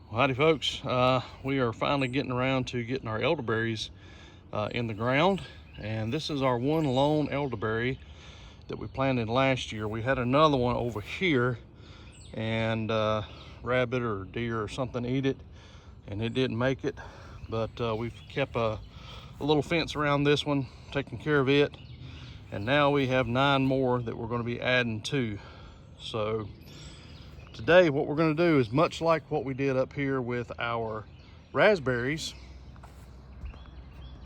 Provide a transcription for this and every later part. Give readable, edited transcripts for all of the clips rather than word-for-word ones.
Howdy folks, we are finally getting around to getting our elderberries in the ground, and this is our one lone elderberry that we planted last year. We had another one over here, and rabbit or deer or something ate it, and it didn't make it, but we've kept a little fence around this one, taking care of it, and now we have 9 more that we're going to be adding to. So today what we're going to do is much like what we did up here with our raspberries,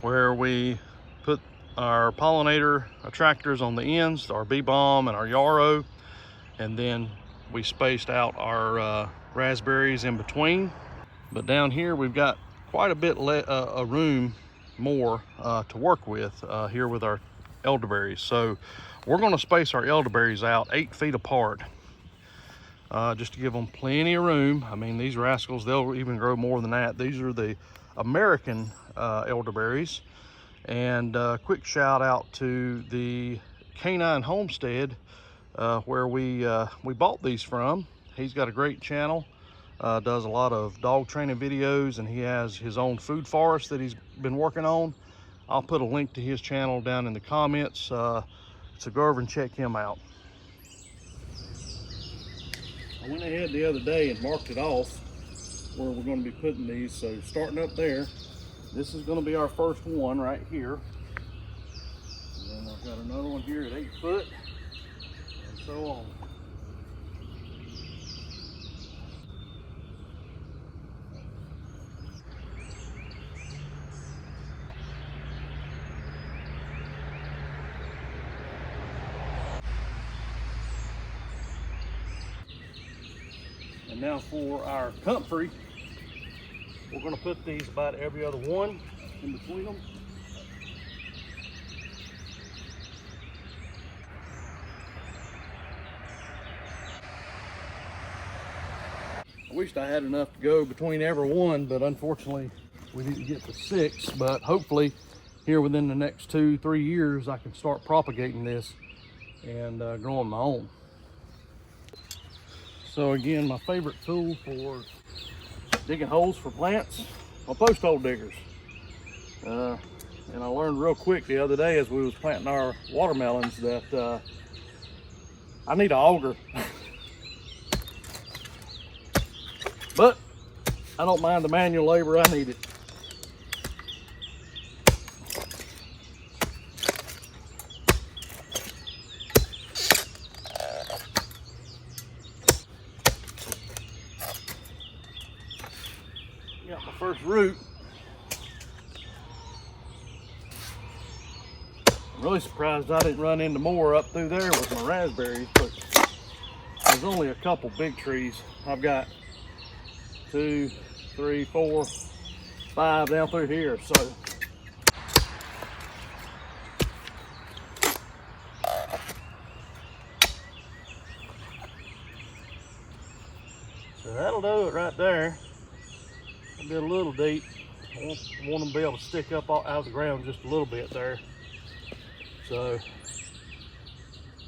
where we put our pollinator attractors on the ends, our bee balm and our yarrow, and then we spaced out our raspberries in between. But down here we've got quite a bit of room more to work with here with our elderberries. So we're going to space our elderberries out 8 feet apart. Just to give them plenty of room. I mean, these rascals, they'll even grow more than that. These are the American elderberries. And quick shout out to the Canine Homestead where we bought these from. He's got a great channel, does a lot of dog training videos, and he has his own food forest that he's been working on. I'll put a link to his channel down in the comments, so go over and check him out. I went ahead the other day and marked it off where we're going to be putting these. So starting up there, this is going to be our first one right here. And then I've got another one here at 8 foot, and so on. And now for our comfrey, we're going to put these about every other one in between them. I wished I had enough to go between every one, but unfortunately we didn't get to 6. But hopefully here within the next 2-3 years I can start propagating this and growing my own. So again, my favorite tool for digging holes for plants are post hole diggers. And I learned real quick the other day as we was planting our watermelons that I need an auger. But I don't mind the manual labor, I need it. Got my first root. I'm really surprised I didn't run into more up through there with my raspberries, but there's only a couple big trees. I've got 2, 3, 4, 5 down through here, so that'll do it right there. A bit a little deep. I want them to be able to stick up out of the ground just a little bit there. So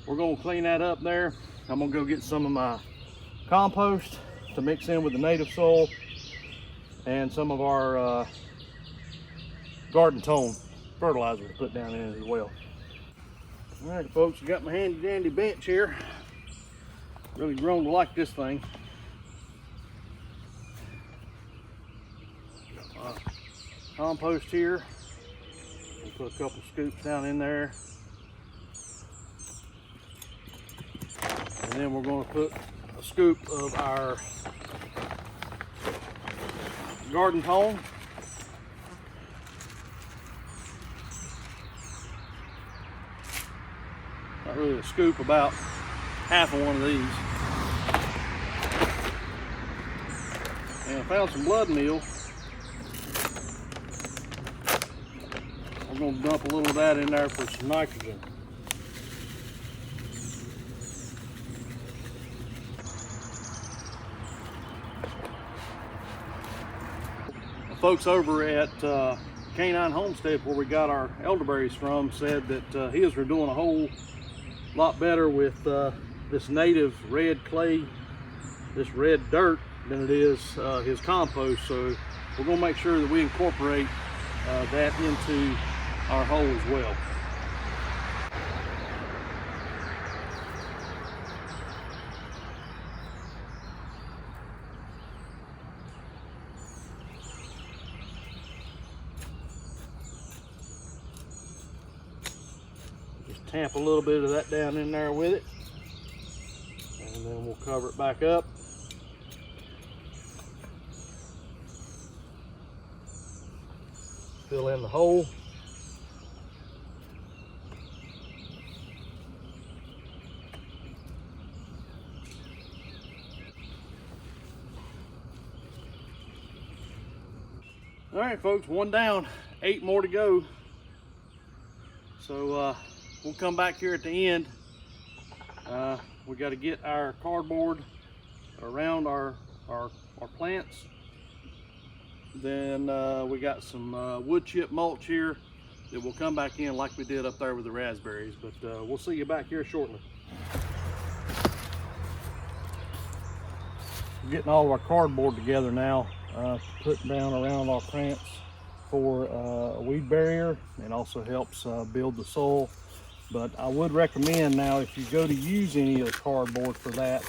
we're going to clean that up there. I'm going to go get some of my compost to mix in with the native soil and some of our garden tone fertilizer to put down in it as well. All right, folks, I got my handy dandy bench here. Really grown to like this thing. Compost here. We'll put a couple scoops down in there, and then we're going to put a scoop of our garden tone. Not really a scoop, about half of one of these. And I found some blood meal. I'm going to dump a little of that in there for some nitrogen. The folks over at Canine Homestead, where we got our elderberries from, said that his were doing a whole lot better with this native red clay, this red dirt than it is his compost. So we're going to make sure that we incorporate that into our hole as well. Just tamp a little bit of that down in there with it, and then we'll cover it back up. Fill in the hole. All right, folks, one down, 8 more to go. So we'll come back here at the end. We got to get our cardboard around our plants. Then we got some wood chip mulch here that will come back in like we did up there with the raspberries. But we'll see you back here shortly. We're getting all of our cardboard together now, putting down around our plants for a weed barrier, and also helps build the soil. But I would recommend now, if you go to use any of the cardboard for that,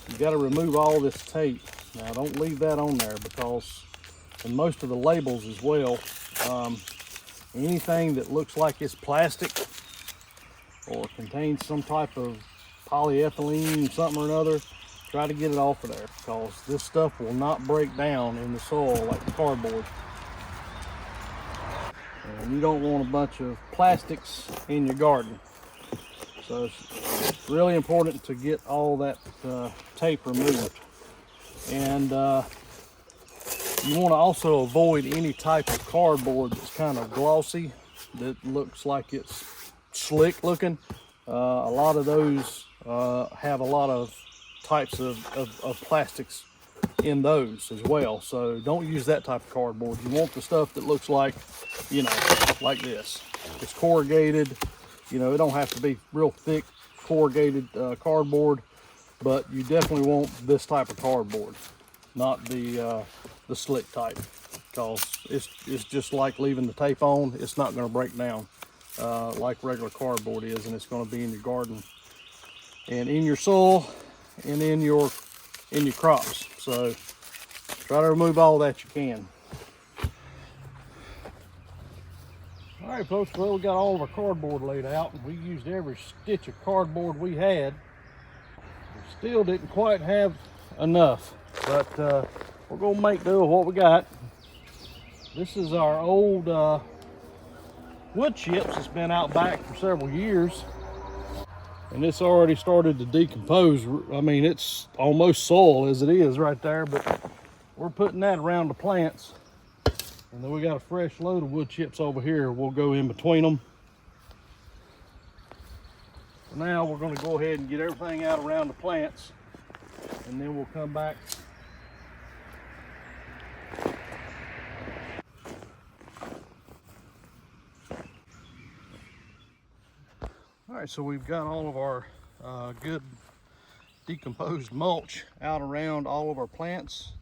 you got to remove all this tape. Now don't leave that on there, because, and most of the labels as well, anything that looks like it's plastic or contains some type of polyethylene, something or another, try to get it off of there, because this stuff will not break down in the soil like the cardboard. And you don't want a bunch of plastics in your garden. So it's really important to get all that tape removed. And you want to also avoid any type of cardboard that's kind of glossy, that looks like it's slick looking. A lot of those have a lot of types of plastics in those as well. So don't use that type of cardboard. You want the stuff that looks like, you know, like this. It's corrugated. You know, it don't have to be real thick corrugated cardboard, but you definitely want this type of cardboard, not the slick type, because it's just like leaving the tape on. It's not going to break down like regular cardboard is, and it's going to be in your garden and in your soil and in your crops. So try to remove all that you can. All right, folks, well, we got all of our cardboard laid out, and we used every stitch of cardboard we had. We still didn't quite have enough, but we're gonna make do with what we got. This is our old wood chips that's been out back for several years, and it's already started to decompose. I mean, it's almost soil as it is right there, but we're putting that around the plants. And then we got a fresh load of wood chips over here. We'll go in between them. Now we're going to go ahead and get everything out around the plants, and then we'll come back. All right, so we've got all of our good decomposed mulch out around all of our plants.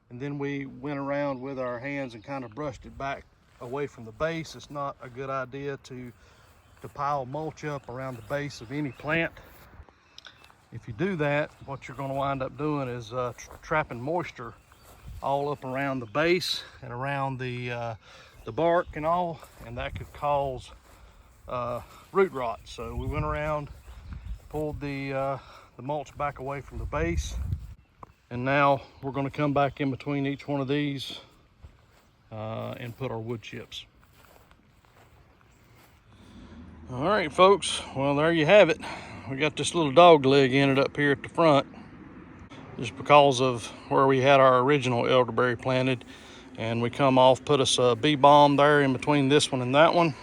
And then we went around with our hands and kind of brushed it back away from the base. It's not a good idea to pile mulch up around the base of any plant. If you do that, what you're going to wind up doing is trapping moisture all up around the base and around the bark and all, and that could cause root rot. So we went around, pulled the mulch back away from the base. And now we're going to come back in between each one of these and put our wood chips. All right, folks, well, there you have it. We got this little dog leg ended up here at the front, just because of where we had our original elderberry planted. And we come off, put us a bee balm there in between this one and that one,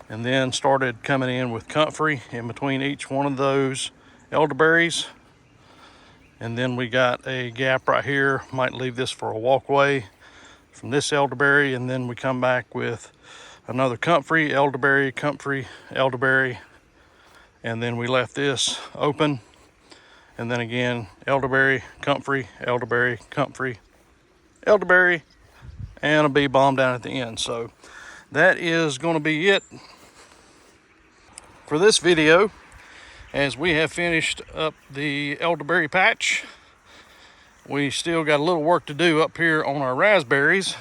and then started coming in with comfrey in between each one of those elderberries. And then we got a gap right here, might leave this for a walkway from this elderberry, and then we come back with another comfrey, elderberry, and then we left this open, And then again, elderberry, comfrey, elderberry, comfrey, elderberry, and a bee balm down at the end. So that is going to be it for this video, as we have finished up the elderberry patch. We still got a little work to do up here on our raspberries.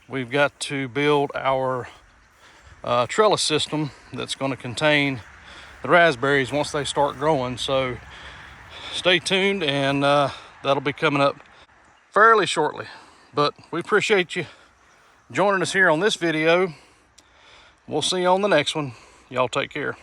We've got to build our trellis system that's going to contain the raspberries once they start growing. So stay tuned, and that'll be coming up fairly shortly. But we appreciate you joining us here on this video. We'll see you on the next one. Y'all take care.